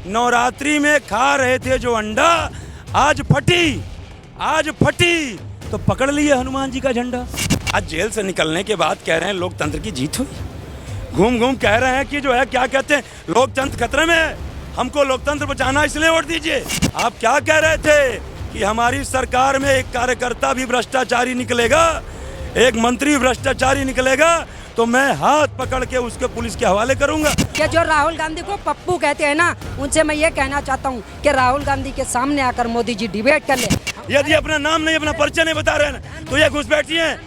नवरात्रि में खा रहे थे जो अंडा, आज फटी तो पकड़ लिए हनुमान जी का झंडा। आज जेल से निकलने के बाद कह रहे हैं लोकतंत्र की जीत हुई। घूम घूम कह रहे हैं कि जो है क्या कहते हैं, लोकतंत्र खतरे में है, हमको लोकतंत्र बचाना इसलिए वोट दीजिए। आप क्या कह रहे थे कि हमारी सरकार में एक कार्यकर्ता भी भ्रष्टाचारी निकलेगा, एक मंत्री भ्रष्टाचारी निकलेगा तो मैं हाथ पकड़ के उसके पुलिस के हवाले करूंगा। कि जो राहुल गांधी को पप्पू कहते हैं ना, उनसे मैं ये कहना चाहता हूँ कि राहुल गांधी के सामने आकर मोदी जी डिबेट कर ले। यदि अपना नाम नहीं, अपना परिचय नहीं बता रहे हैं तो ये घुसपैठी हैं।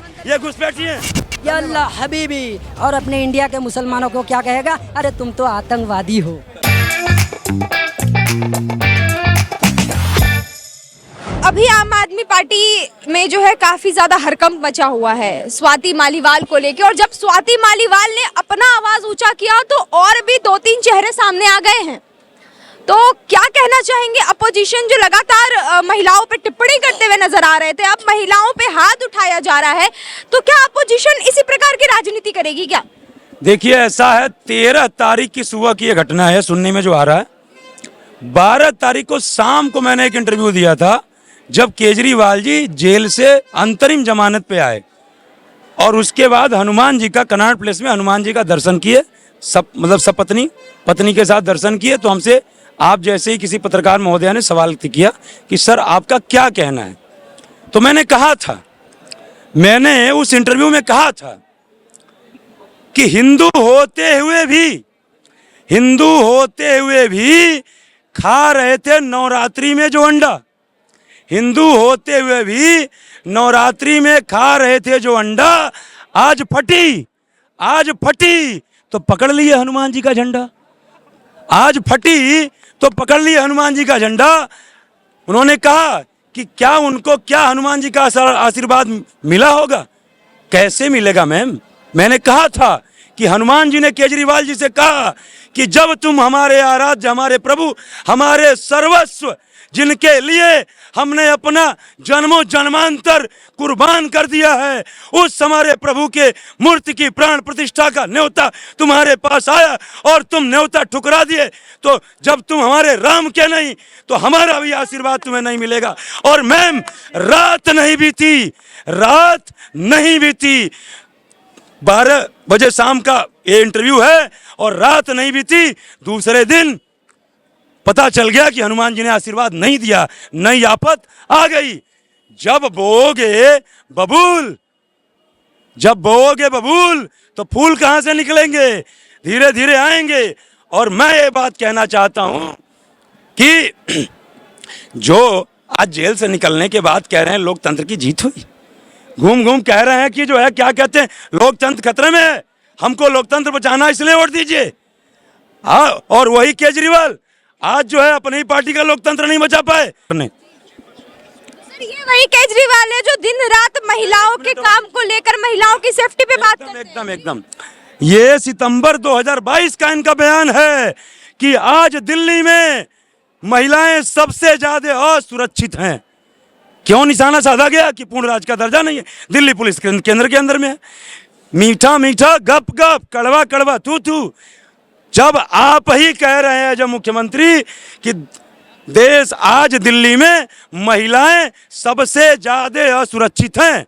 या अल्लाह हबीबी, और अपने इंडिया के मुसलमानों को क्या कहेगा, अरे तुम तो आतंकवादी हो। अभी आम आदमी पार्टी में जो है काफी ज्यादा हड़कंप मचा हुआ है स्वाति मालीवाल को लेके, और जब स्वाति मालीवाल ने अपना आवाज ऊंचा किया तो और भी 2-3 चेहरे सामने आ गए हैं। तो क्या कहना चाहेंगे, अपोजिशन जो लगातार महिलाओं पे टिप्पणी करते हुए नजर आ रहे थे, अब महिलाओं पे हाथ उठाया जा रहा है, तो क्या अपोजिशन इसी प्रकार की राजनीति करेगी क्या? देखिए ऐसा है, 13 तारीख की सुबह की ये घटना है, सुनने में जो आ रहा है। 12 तारीख को शाम को मैंने एक इंटरव्यू दिया था, जब केजरीवाल जी जेल से अंतरिम जमानत पे आए और उसके बाद हनुमान जी का कनॉट प्लेस में हनुमान जी का दर्शन किए, सब पत्नी के साथ दर्शन किए। तो हमसे आप जैसे ही किसी पत्रकार महोदय ने सवाल किया कि सर आपका क्या कहना है, तो मैंने उस इंटरव्यू में कहा था कि हिंदू होते हुए भी खा रहे थे नवरात्रि में जो अंडा, हिंदू होते हुए भी नवरात्रि में खा रहे थे जो अंडा, आज फटी तो पकड़ लिए हनुमान जी का झंडा। आज फटी तो पकड़ लिए हनुमान जी का झंडा। उन्होंने कहा कि क्या हनुमान जी का आशीर्वाद मिला होगा? कैसे मिलेगा मैम? मैंने कहा था कि हनुमान जी ने केजरीवाल जी से कहा कि जब तुम हमारे आराध्य, हमारे प्रभु, हमारे सर्वस्व, जिनके लिए हमने अपना जन्मों जन्मांतर कुर्बान कर दिया है, उस हमारे प्रभु के मूर्ति की प्राण प्रतिष्ठा का न्योता तुम्हारे पास आया और तुम न्योता ठुकरा दिए, तो जब तुम हमारे राम के नहीं तो हमारा भी आशीर्वाद तुम्हें नहीं मिलेगा। और मैम रात नहीं बीती 12 बजे शाम का ये इंटरव्यू है और रात नहीं बीती, दूसरे दिन पता चल गया कि हनुमान जी ने आशीर्वाद नहीं दिया, नई आफत आ गई। जब बोओगे बबूल तो फूल कहां से निकलेंगे? धीरे धीरे आएंगे। और मैं ये बात कहना चाहता हूं कि जो आज जेल से निकलने के बाद कह रहे हैं लोकतंत्र की जीत हुई, घूम घूम कह रहे हैं कि जो है क्या कहते हैं, लोकतंत्र खतरे में है, हमको लोकतंत्र बचाना इसलिए वोट दीजिए। और वही केजरीवाल आज जो है अपनी ही पार्टी का लोकतंत्र नहीं बचा पाए। ये वही केजरीवाल है जो दिन रात महिलाओं के काम को लेकर, महिलाओं की सेफ्टी पे बात करते हैं। एकदम ये सितंबर 2022 का इनका बयान है कि आज दिल्ली में महिलाएं सबसे ज्यादा असुरक्षित हैं। क्यों निशाना साधा गया कि पूर्ण राज्य का दर्जा नहीं है, दिल्ली पुलिस केंद्र के अंदर में है। मीठा गप कड़वा थू। जब आप ही कह रहे हैं जब मुख्यमंत्री कि देश आज दिल्ली में महिलाएं सबसे ज्यादा असुरक्षित हैं,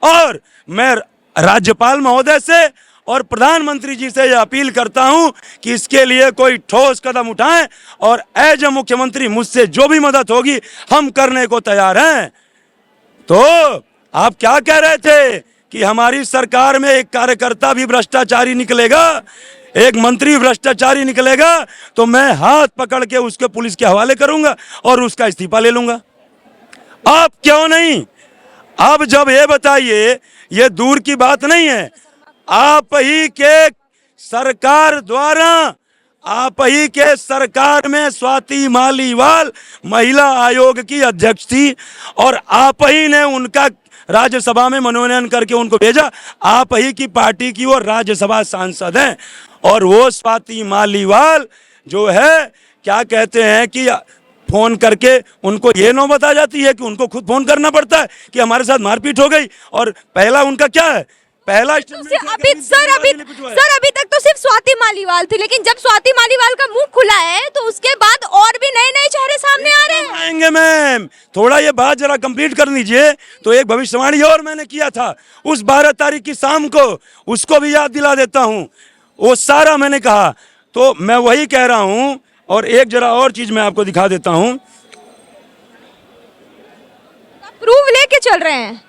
और मैं राज्यपाल महोदय से और प्रधानमंत्री जी से यह अपील करता हूं कि इसके लिए कोई ठोस कदम उठाएं, और एज ए मुख्यमंत्री मुझसे जो भी मदद होगी हम करने को तैयार हैं। तो आप क्या कह रहे थे कि हमारी सरकार में एक कार्यकर्ता भी भ्रष्टाचारी निकलेगा, एक मंत्री भ्रष्टाचारी निकलेगा तो मैं हाथ पकड़ के उसके पुलिस के हवाले करूंगा और उसका इस्तीफा ले लूंगा। आप क्यों नहीं? अब जब ये बताइए, ये दूर की बात नहीं है, आप ही के सरकार में स्वाति मालीवाल महिला आयोग की अध्यक्ष थी, और आप ही ने उनका राज्यसभा में मनोनयन करके उनको भेजा। आप ही की पार्टी की वो राज्यसभा सांसद हैं, और वो स्वाति मालीवाल जो है क्या कहते हैं कि फोन करके उनको ये नौबत आ जाती है कि उनको खुद फोन करना पड़ता है कि हमारे साथ मारपीट हो गई। और पहला उनका क्या है, पहला अभी तक तो सिर्फ स्वाति मालीवाल थी, लेकिन जब स्वाति मालीवाल का मुंह खुला है तो उसके बाद करेंगे मैम, थोड़ा ये बात जरा कंप्लीट कर लीजिए। तो एक भविष्यवाणी और मैंने किया था उस 12 तारीख की शाम को, उसको भी याद दिला देता हूं, वो सारा मैंने कहा। तो मैं वही कह रहा हूं। और एक जरा और चीज मैं आपको दिखा देता हूं। प्रूफ लेके चल रहे हैं।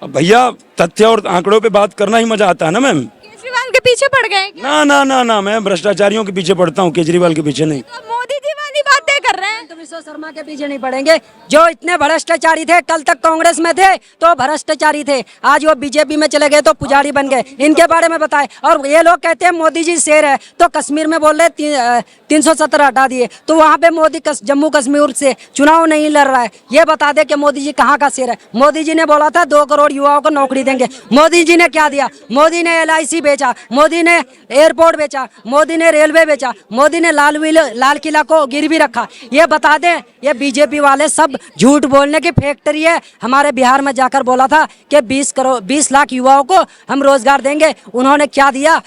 अब भैया तथ्य और आंकड़ों पे बात करना ही मजा आता है ना मैम। केजरीवाल के पीछे पड़ गए हैं क्या? ना ना ना ना, मैं भ्रष्टाचारियों के पीछे पड़ता हूँ, केजरीवाल के पीछे नहीं। तो मोदी जी वाली बातें कर रहे हैं। तो विश्व शर्मा के पीछे नहीं पड़ेंगे। जो इतने भ्रष्टाचारी थे, कल तक कांग्रेस में थे तो भ्रष्टाचारी थे, आज वो बीजेपी में चले गए तो पुजारी बन गए। इनके बारे में बताएं। और ये लोग कहते हैं मोदी जी शेर है, तो कश्मीर में बोल रहे 370 हटा दिए, तो वहाँ पे मोदी जम्मू कश्मीर से चुनाव नहीं लड़ रहा है। ये बता दे कि मोदी जी कहाँ का शेर है। मोदी जी ने बोला था 2 करोड़ युवाओं को नौकरी देंगे। मोदी जी ने क्या दिया? मोदी ने LIC बेचा, मोदी ने एयरपोर्ट बेचा, मोदी ने रेलवे बेचा, मोदी ने लाल किला को गिरवी रखा। ये बता दें, ये बीजेपी वाले सब झूठ बोलने की फैक्ट्री है। हमारे बिहार में जाकर बोला था कि 20 लाख युवाओं को हम रोजगार देंगे। उन्होंने क्या दिया?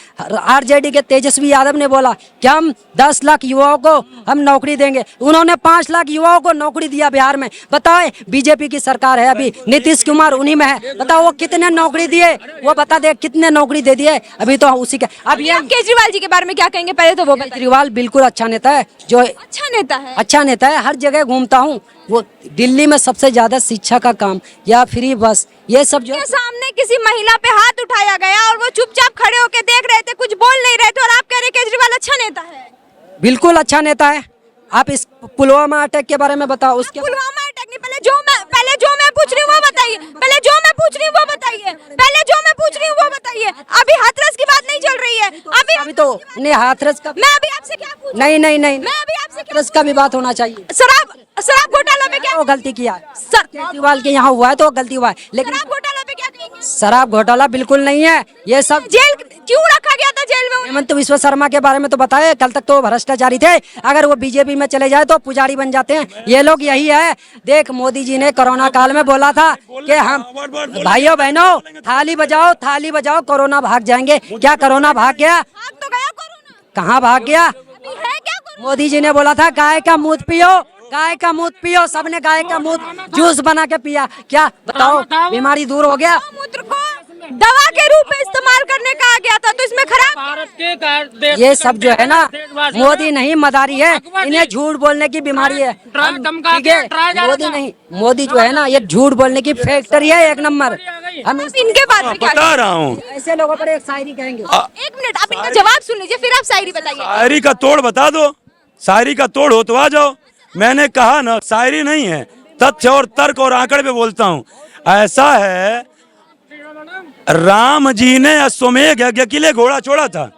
RJD के तेजस्वी यादव ने बोला कि हम 10 लाख युवाओं को हम नौकरी देंगे। उन्होंने 5 लाख युवाओं को नौकरी दिया बिहार में। बताएं, बीजेपी की सरकार है अभी, नीतीश कुमार उन्हीं में है। बताओ वो कितने नौकरी दिए, वो बता दे कितने नौकरी दे दिए। अभी तो उसी का। अब ये केजरीवाल जी के बारे में क्या कहेंगे? पहले तो वो बताइए। केजरीवाल बिल्कुल अच्छा नेता है। जो अच्छा नेता है, अच्छा नेता है, हर जगह घूमता हूँ। वो दिल्ली में सबसे ज्यादा शिक्षा का काम या फ्री बस, ये सब जो के सामने किसी महिला पे हाथ उठाया गया और वो चुपचाप खड़े होकर देख रहे थे, कुछ बोल नहीं रहे थे, और आप कह रहे केजरीवाल अच्छा नेता है। बिल्कुल अच्छा नेता है। आप इस पुलवामा अटैक के बारे में बताओ। उसके पुलवामा अटैक नहीं, पहले जो मैं पूछ रही हूँ वो बताइए। पहले जो मैं पूछ रही हूँ वो बताइए। पहले जो मैं पूछ रही हूँ वो बताइए। अभी हाथरस की बात नहीं चल रही है। अभी तो नहीं, हाथरस का मैं अभी आपसे क्या पूछूं? नहीं नहीं नहीं, मैं अभी आपसे क्या हाथरस का भी बात होना चाहिए। शराब घोटाला पे क्या वो गलती किया है सर, केजरीवाल के यहाँ हुआ है तो गलती हुआ है, लेकिन शराब घोटाला पे क्या कहेंगे? शराब घोटाला बिल्कुल नहीं है। ये सब जेल क्यों रखा गया था जेल में उन्हें? हेमंत विश्व शर्मा के बारे में तो बताए। कल तक तो वो भ्रष्टाचारी थे, अगर वो बीजेपी में चले जाए तो पुजारी बन जाते हैं। ये लोग यही है। देख, मोदी जी ने कोरोना काल में बोला था कि हम भाइयों बहनों थाली बजाओ कोरोना भाग जाएंगे। क्या कोरोना भाग गया? भाग तो गया कोरोना। कहाँ भाग गया? अभी है क्या कोरोना? मोदी जी ने बोला था गाय का मूत पियो, गाय का मूत पियो। सबने गाय का मूत जूस बना के पिया। क्या बताओ, बीमारी दूर हो गया? मूत्र को दवा के रूप में इस्तेमाल करने का आ गया था, तो इसमें खराब। ये सब जो है ना, मोदी नहीं मदारी है, इन्हें झूठ बोलने की बीमारी है। ठीक है, मोदी नहीं, मोदी जो है ना, ये झूठ बोलने की फैक्ट्री है एक नंबर। हम इनके बारे में क्या बता रहा हूँ। ऐसे लोगों पर एक शायरी कहेंगे। एक मिनट, आप इनका जवाब सुन लीजिए, फिर आप शायरी बताइए। शायरी का तोड़ बता दो, शायरी का तोड़ हो तो आ जाओ। मैंने कहा ना, शायरी नहीं है, तथ्य और तर्क और आंकड़े पे बोलता हूँ। ऐसा है, राम जी ने अश्वमेध यज्ञ के लिए घोड़ा छोड़ा था।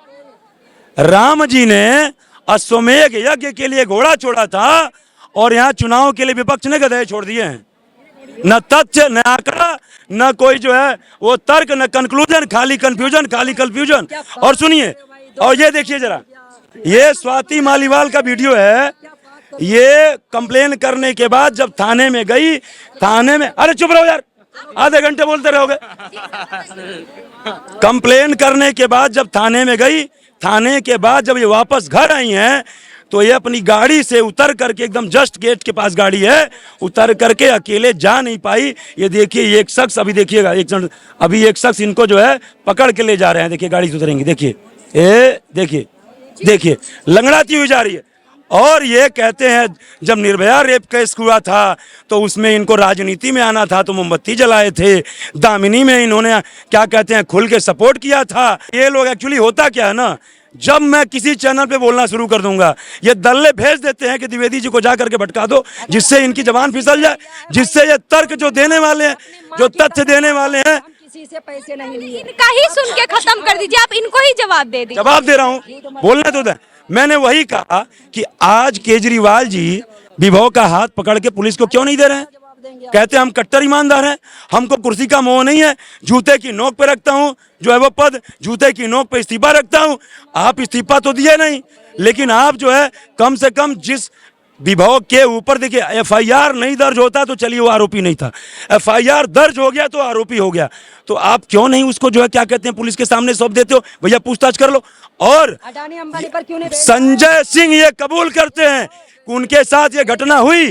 राम जी ने अश्वमेध यज्ञ के लिए घोड़ा छोड़ा था, और यहाँ चुनाव के लिए विपक्ष ने गधे छोड़ दिए हैं। न तथ्य, न आंकड़ा, न कोई जो है वो तर्क, न कंक्लूजन, खाली कंफ्यूजन। और सुनिए, और ये देखिए जरा, ये स्वाति मालीवाल का वीडियो है। ये कंप्लेन करने के बाद जब थाने में गई, थाने में, अरे चुप रहो यार, आधे घंटे बोलते रहोगे। कंप्लेन करने के बाद जब थाने में गई, थाने के बाद जब ये वापस घर आई हैं, तो ये अपनी गाड़ी से उतर करके, एकदम जस्ट गेट के पास गाड़ी है, उतर करके अकेले जा नहीं पाई। ये देखिए, एक शख्स, अभी देखिएगा, अभी एक शख्स इनको जो है पकड़ के ले जा रहे हैं। देखिए गाड़ी से उतरेंगे, देखिए देखिए लंगड़ाती हुई जा रही है। और ये कहते हैं जब निर्भया रेप केस हुआ था तो उसमें इनको राजनीति में आना था, तो मोमबत्ती जलाए थे। दामिनी में इन्होंने क्या कहते हैं, खुल के सपोर्ट किया था। ये लोग एक्चुअली, होता क्या है ना, जब मैं किसी चैनल पे बोलना शुरू कर दूंगा, ये दल्ले भेज देते हैं कि द्विवेदी जी को जा करके भटका दो, जिससे इनकी जबान फिसल जाए, जिससे ये तर्क जो देने वाले हैं, जो तथ्य देने वाले हैं, किसी से पैसे नहीं लिए। इनका ही सुन के खत्म कर दीजिए, आप इनको ही जवाब दे दीजिए। जवाब दे रहा हूँ, बोलने तो दे। मैंने वही कहा कि आज केजरीवाल जी विभव का हाथ पकड़ के पुलिस को क्यों नहीं दे रहे हैं? कहते हैं हम कट्टर ईमानदार हैं, हमको कुर्सी का मोह नहीं है, जूते की नोक पे रखता हूं जो है वो पद, जूते की नोक पे इस्तीफा रखता हूं। आप इस्तीफा तो दिए नहीं, लेकिन आप जो है कम से कम जिस विभव के ऊपर, देखिए FIR नहीं दर्ज होता तो चलिए वो आरोपी नहीं था, FIR दर्ज हो गया तो आरोपी हो गया, तो आप क्यों नहीं उसको जो है क्या कहते हैं पुलिस के सामने सौंप देते हो? भैया पूछताछ कर लो। और अडानी अंबानी पर क्यों नहीं? संजय सिंह ये कबूल करते हैं कि उनके साथ ये घटना हुई।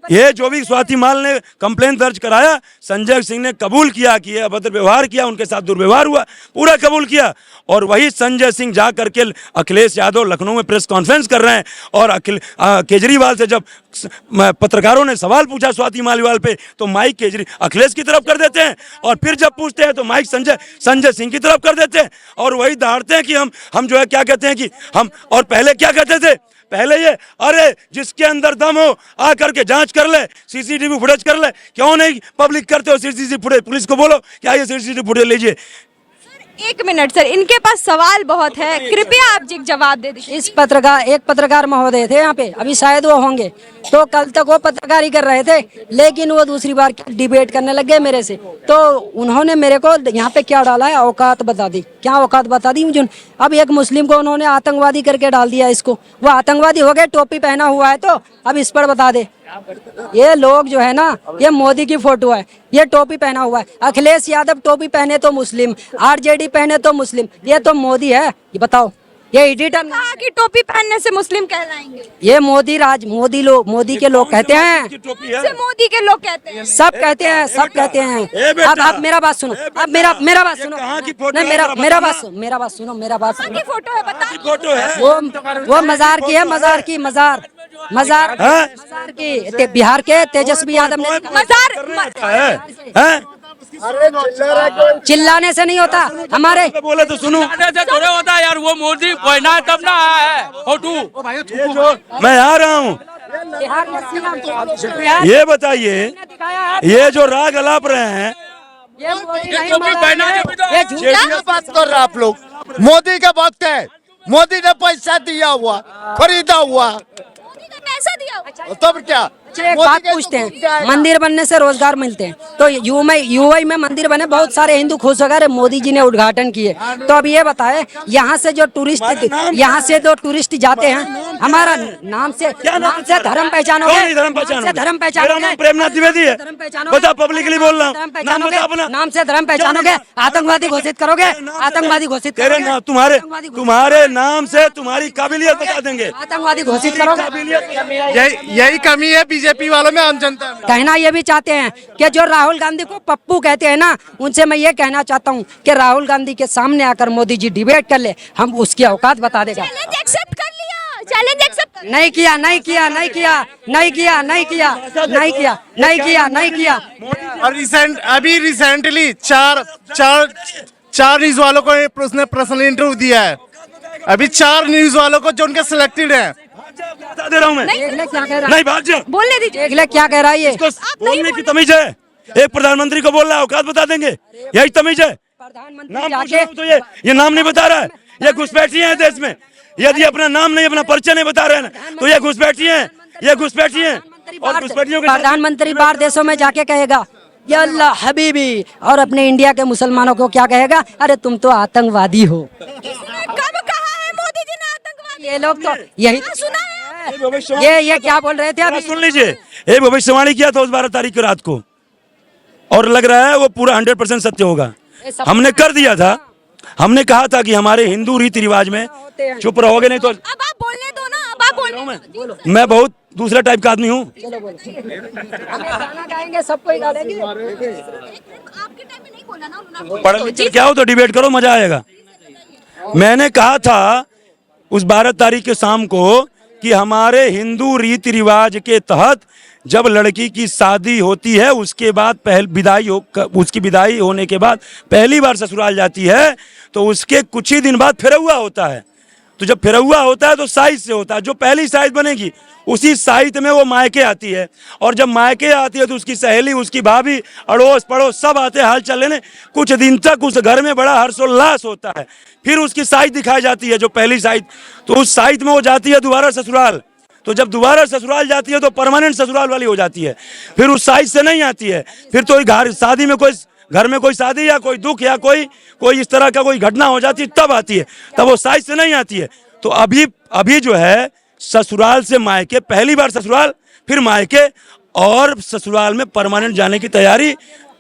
ये जो भी स्वाति माल ने कंप्लेन दर्ज कराया, संजय सिंह ने कबूल किया कि ये अभद्र व्यवहार किया, उनके साथ दुर्व्यवहार हुआ, पूरा कबूल किया। और वही संजय सिंह जा करके अखिलेश यादव लखनऊ में प्रेस कॉन्फ्रेंस कर रहे हैं, और केजरीवाल से जब पत्रकारों ने सवाल पूछा स्वाति मालीवाल पे, तो माइक अखिलेश की तरफ कर देते हैं, और फिर जब पूछते हैं तो माइक संजय सिंह की तरफ कर देते हैं, और वही दहाड़ते हैं कि हम जो है क्या कहते हैं कि हम, और पहले क्या कहते थे, पहले ये अरे जिसके अंदर दम हो आ करके जांच कर ले, सीसीटीवी फुटेज कर ले, क्यों नहीं पब्लिक करते हो सीसीटीवी फुटेज, पुलिस को बोलो क्या ये सीसीटीवी फुटेज लीजिए। एक मिनट सर, इनके पास सवाल बहुत है, कृपया आप जी जवाब दे दीजिए। एक पत्रकार महोदय थे यहाँ पे, अभी शायद वो होंगे, तो कल तक वो पत्रकारी कर रहे थे, लेकिन वो दूसरी बार डिबेट करने लग गए मेरे से। तो उन्होंने मेरे को यहाँ पे क्या डाला है, औकात बता दी, क्या औकात बता दी मुझे। अब एक मुस्लिम को उन्होंने आतंकवादी करके डाल दिया, इसको वो आतंकवादी हो गए, टोपी पहना हुआ है, तो अब इस पर बता दे। ये लोग जो है ना, ये मोदी की फोटो है, ये टोपी पहना हुआ है, अखिलेश यादव टोपी पहने तो मुस्लिम, आरजेडी पहने तो मुस्लिम, ये तो मोदी है। ये बताओ, ये एडिटर कहा कि टोपी पहनने से मुस्लिम कहलाएंगे? ये मोदी के लोग कहते हैं, से मोदी के लोग कहते हैं, सब कहते हैं, सब कहते हैं। अब मेरा बात सुनो, अब मेरा बात सुनो, नहीं मेरा बात सुनो, मेरा बात सुनो। फोटो है, बता फोटो है वो मजार की है, मजार की, बिहार के तेजस्वी यादव ने। चिल्लाने से नहीं होता, हमारे बोले तो सुनो, थोड़े होता यार, वो मोदी पहना तब ना आया है फोटो। मैं आ रहा हूँ। ये बताइए, ये जो राग अलाप रहे हैं, बात कर रहे आप लोग, मोदी का वक्त है, मोदी ने पैसा दिया हुआ, खरीदा हुआ, पैसा दिया, तब क्या। एक बात पूछते हैं, मंदिर बनने से रोजगार मिलते हैं, तो यूआई में मंदिर बने, बहुत सारे हिंदू खुश हो गए, मोदी जी ने उद्घाटन किए। तो अब ये बताए, यहाँ से जो टूरिस्ट जाते हैं, हमारा नाम से धर्म पहचानोगे, धर्म पहचानोगे, प्रेमनाथ द्विवेदी है, बता पब्लिकली बोल रहा हूँ, नाम से धर्म पहचानोगे, आतंकवादी घोषित करोगे, आतंकवादी घोषित करोगे, तुम्हारे नाम से तुम्हारी काबिलियत बता देंगे, आतंकवादी घोषित करोगे। यही कमी है बीजेपी वालों में, आम जनता में। कहना ये भी चाहते हैं कि जो राहुल गांधी को पप्पू कहते हैं ना, उनसे मैं ये कहना चाहता हूँ कि राहुल गांधी के सामने आकर मोदी जी डिबेट कर ले, हम उसकी औकात बता देगा। चैलेंज एक्सेप्ट कर लिया, चैलेंज एक्सेप्ट नहीं किया। और अभी रिसेंटली चार न्यूज वालों को उसने पर्सनली इंटरव्यू दिया है, अभी 4 न्यूज वालों को जो उनके सिलेक्टेड है। बता दे रहा हूँ मैं, क्या कह रहा नहीं भाग जा, बोलने दीजिए। क्या कह रहा है ये? इसको बोलने की तमीज है, एक प्रधानमंत्री को बोल रहा है औकात बता देंगे, यही तमीज है। नाम पूछ रहा हूं तो ये नाम नहीं बता रहा है, ये घुसपैठी है देश में। यदि अपना नाम नहीं, अपना परिचय नहीं बता रहे हैं तो ये घुसपैठी है, ये घुसपैठी है। और घुसपैठियों के प्रधानमंत्री बाहर देशों में जाके कहेगा या अल्लाह हबीबी, और अपने इंडिया के मुसलमानों को क्या कहेगा, अरे तुम तो आतंकवादी हो। कब कहा है मोदी जी ने आतंकवादी? ये लोग तो यही सुना है। ये क्या बोल रहे थे अभी? सुन लीजिए, एक भविष्यवाणी किया था उस 12 तारीख की रात को, और लग रहा है वो पूरा 100% सत्य होगा। हमने कर दिया था, हमने कहा था कि हमारे हिंदू रीति रिवाज में, चुप रहोगे नहीं तो। अब आप बोलने दो ना, अब आप बोलने। मैं बहुत दूसरा टाइप का आदमी हूँ। गाना गाएंगे, सबको ही गाएंगे। आपके टाइम में नहीं बोला ना उन्होंने। पढ़ लिख कर क्या हो तो डिबेट करो, मजा आएगा। मैंने कहा था उस 12 तारीख के शाम को कि हमारे हिंदू रीति रिवाज के तहत जब लड़की की शादी होती है, उसके बाद उसकी विदाई होने के बाद पहली बार ससुराल जाती है, तो उसके कुछ ही दिन बाद फिरौआ होता है। तो जब फिरौआ होता है तो साइज से होता है, जो पहली साइज बनेगी उसी साइज में वो मायके आती है, और जब मायके आती है तो उसकी सहेली, उसकी भाभी, अड़ोस पड़ोस सब आते हैं हाल चाल लेने। कुछ दिन तक उस घर में बड़ा हर्षोल्लास होता है, फिर उसकी साइज दिखाई जाती है जो पहली साइज, तो उस साइज में वो जाती है दोबारा ससुराल। तो जब दोबारा ससुराल जाती है तो परमानेंट ससुराल वाली हो जाती है, फिर उस साइज से नहीं आती है। फिर तो शादी में घर में कोई शादी या कोई दुख या कोई इस तरह का कोई घटना हो जाती है तब आती है, तब वो साइज से नहीं आती है। तो अभी जो है ससुराल से मायके, पहली बार ससुराल फिर मायके, और ससुराल में परमानेंट जाने की तैयारी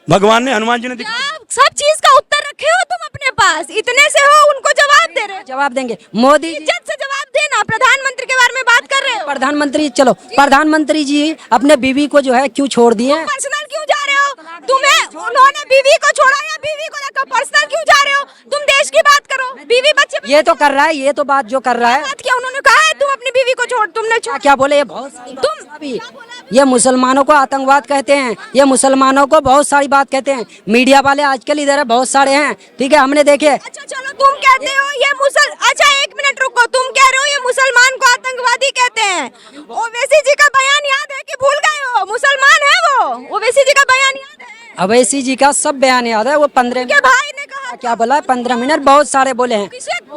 भगवान ने, हनुमान जी ने दिखाई। सब चीज का उत्तर रखे हो तुम अपने पास, इतने से हो उनको जवाब दे रहे हो। जवाब देंगे मोदी जी, इज्जत से जवाब थे ना, प्रधानमंत्री के बारे में बात कर रहे हो। प्रधानमंत्री, चलो प्रधानमंत्री जी अपने बीवी को जो है क्यों छोड़ दिए? पर्सनल क्यों जा रहे हो? तुम्हें उन्होंने बीवी को छोड़ा या बीवी को लेकर पर्सनल क्यों जा रहे हो? तुम देश की बात करो, बीवी बच्चे ये तो कर रहा है, ये तो बात जो कर रहा है। बात किया, उन्होंने कहा है तुम अपनी बीवी को छोड़, तुमने छोड़। क्या बोले ये बहुत सारी बात अभी, ये मुसलमानों को आतंकवाद कहते हैं, ये मुसलमानों को बहुत सारी बात कहते हैं। मीडिया वाले आजकल इधर है, बहुत सारे हैं, ठीक है, हमने देखे। अच्छा चलो, तुम कहते हो ये अच्छा 1 मिनट रुको, तुम कह रहे हो ये मुसलमान को आतंकवादी कहते हैं। ओवैसी जी का बयान याद है कि भूल गए हो? मुसलमान है वो, ओवैसी जी का बयान याद है? अवैसी जी का सब बयान याद है। वो 15 के भाई ने कहा क्या बोला है? 15 मिनट बहुत सारे बोले हैं।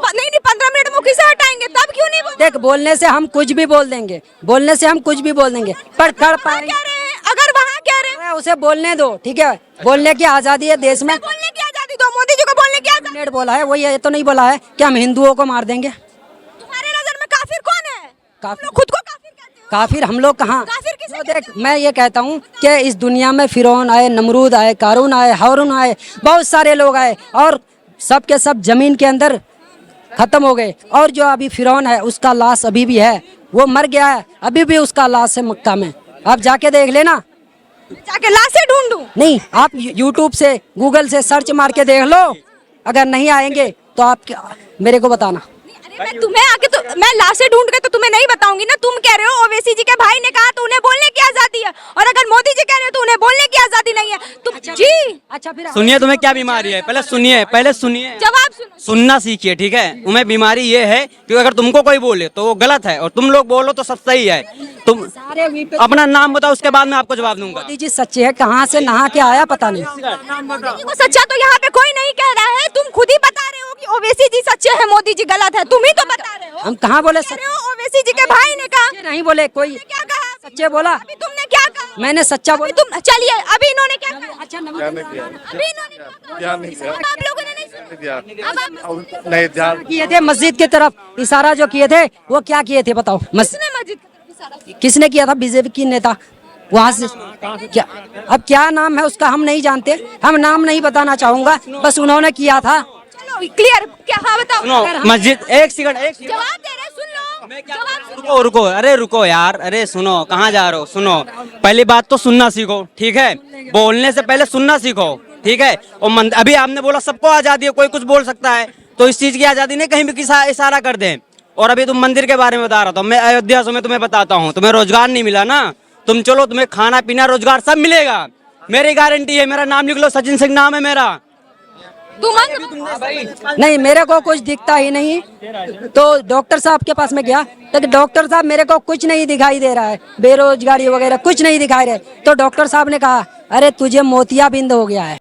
नहीं 15 मिनट मुखी से हटाएंगे, तब क्यों नहीं बोले? देख, बोलने से हम कुछ भी बोल देंगे, बोलने से हम कुछ भी बोल देंगे, पर कर पाएंगे? कह रहे हैं, अगर वहाँ कह रहे हैं उसे बोलने दो, ठीक है, बोलने की आजादी है देश में। बोलने की आजादी दो, मोदी जी को बोलने की आजादी। मिनट बोला है, वो ये तो नहीं बोला है कि हम हिंदुओं को मार देंगे। तुम्हारे नजर में काफिर कौन है? काफिर- तुम लोग खुद को काफिर कहते हो। काफिर हम लोग कहाँ? काफिर किसे तो देख, मैं ये कहता हूँ कि इस दुनिया में फिरौन आए, नमरूद आए, कारून आए, हारून आए, बहुत सारे लोग आए और सब के सब जमीन के अंदर खत्म हो गए। और जो अभी फिरौन है उसका लाश अभी भी है, वो मर गया है, अभी भी उसका लाश है मक्का में। आप जाके देख लेना। जाके लाशें ढूंढूं? नहीं, आप यूट्यूब से, गूगल से सर्च मार के देख लो, अगर नहीं आएंगे तो आप मेरे को बताना। अरे मैं तुम्हें आके तो मैं लाशें ढूंढ के तो तुम्हें नहीं बताऊंगी ना। तुम कह रहे हो ओवैसी जी के भाई ने कहा तो उन्हें बोलने की आजादी है, और अगर मोदी जी कह रहे हो तो उन्हें बोलने की आजादी नहीं है। तुम जी अच्छा फिर सुनिए, तुम्हें क्या बीमारी है? पहले सुनिए, जवाब सुनो। सुनना सीखिए, ठीक है। तुम्हें बीमारी ये है कि अगर तुमको कोई बोले तो वो गलत है और तुम लोग बोलो तो सब सही है। तुम सारे अपना नाम बताओ, उसके बाद मैं आपको जवाब दूंगा। मोदी जी सच्चे है, कहाँ से नहा के आया पता नहीं। मोदी जी को सच्चा तो यहाँ पे कोई नहीं कह रहा है, तुम खुद ही बता रहे हो कि ओवैसी जी सच्चे हैं, मोदी जी गलत है। तुम ही तो बता रहे हो। हम कहाँ बोले कह रहे हो ओवैसी जी के भाई ने कहा। सच्चे नहीं बोले, कोई क्या कहा? सच्चे बोला। अभी तुमने क्या कहा? मैंने सच्चा बोला। तुम चलिए, अभी इन्होंने क्या कहा? अच्छा अभी इन्होंने क्या कहा? अब आप लोगों ने नहीं सुना। अब आप नहीं ध्यान किए थे मस्जिद की तरफ इशारा जो किए थे, वो क्या किए थे बताओ? किसने मस्जिद की तरफ इशारा किया? किसने किया था? बीजेपी की नेता वहाँ से। क्या अब क्या नाम है उसका हम नहीं जानते, हम नाम नहीं बताना चाहूंगा, बस उन्होंने किया था। चलो क्लियर, क्या? हाँ बताओ। सुनो, मस्जिद, एक सेकंड जवाब दे रहे, सुन लो। जवाब सुनो। रुको रुको, अरे रुको यार, अरे सुनो, कहाँ जा रहे हो? सुनो, पहली बात तो सुनना सीखो, ठीक है। बोलने से पहले सुनना सीखो, ठीक है। और अभी आपने बोला सबको आजादी है, कोई कुछ बोल सकता है, तो इस चीज की आजादी नहीं कहीं भी इशारा कर दें। और अभी तुम मंदिर के बारे में बता रहा था, मैं अयोध्या से मैं तुम्हें बताता हूँ, तुम्हें रोजगार नहीं मिला ना, तुम चलो, तुम्हें खाना पीना रोजगार सब मिलेगा, मेरी गारंटी है। मेरा नाम लिख लो, सचिन सिंह नाम है मेरा। नहीं, मेरे को कुछ दिखता ही नहीं, तो डॉक्टर साहब के पास में गया तो डॉक्टर साहब मेरे को कुछ नहीं दिखाई दे रहा है, बेरोजगारी वगैरह कुछ नहीं दिखाई रहे। तो डॉक्टर साहब ने कहा अरे तुझे मोतियाबिंद हो गया है।